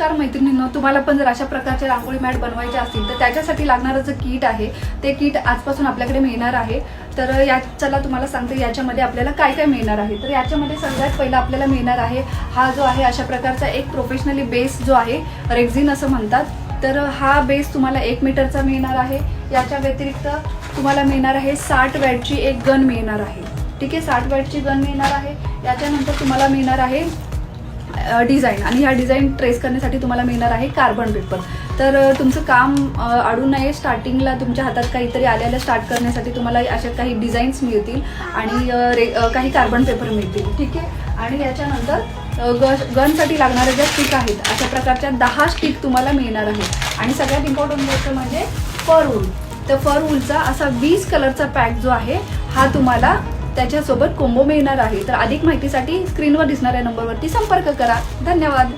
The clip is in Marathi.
नमस्कार मैत्रिणींनो, तुम्हाला पण जर अशा प्रकारचे रांगोळी मॅट बनवायचे असतील तर त्याच्यासाठी लागणारं जे किट आहे ते किट आजपासून आपल्याकडे मिळणार आहे. तर चला तुम्हाला सांगते याच्यामध्ये आपल्याला काय काय मिळणार आहे. तर याच्यामध्ये सगळ्यात पहिला आपल्याला मिळणार आहे हा जो आहे अशा प्रकारचा एक प्रोफेशनली बेस जो आहे, रेक्झिन असं म्हणतात. तर हा बेस तुम्हाला 1 मीटरचा मिळणार आहे. याच्या व्यतिरिक्त तुम्हाला मिळणार आहे 60 वॅटची एक गन मिळणार आहे. ठीक आहे, 60 वॅटची गन मिळणार आहे. याच्यानंतर तुम्हाला मिळणार आहे डिझाईन, आणि ह्या डिझाईन ट्रेस करण्यासाठी तुम्हाला मिळणार आहे कार्बन पेपर. तर तुमचं काम अडू नये, स्टार्टिंगला तुमच्या हातात काहीतरी आलेलं स्टार्ट करण्यासाठी तुम्हाला अशा काही डिझाईन्स मिळतील आणि काही कार्बन पेपर मिळतील. ठीक आहे, आणि याच्यानंतर गनसाठी लागणाऱ्या ज्या स्टिक आहेत अशा प्रकारच्या 10 स्टिक तुम्हाला मिळणार आहेत. आणि सगळ्यात इम्पॉर्टंट गोष्ट म्हणजे फर वूल. तर फर वूलचा असा 20 कलरचा पॅक जो आहे हा तुम्हाला त्याच्यासोबत कोंबो मिळणार आहे. तर अधिक माहितीसाठी स्क्रीनवर दिसणाऱ्या नंबरवरती संपर्क करा. धन्यवाद.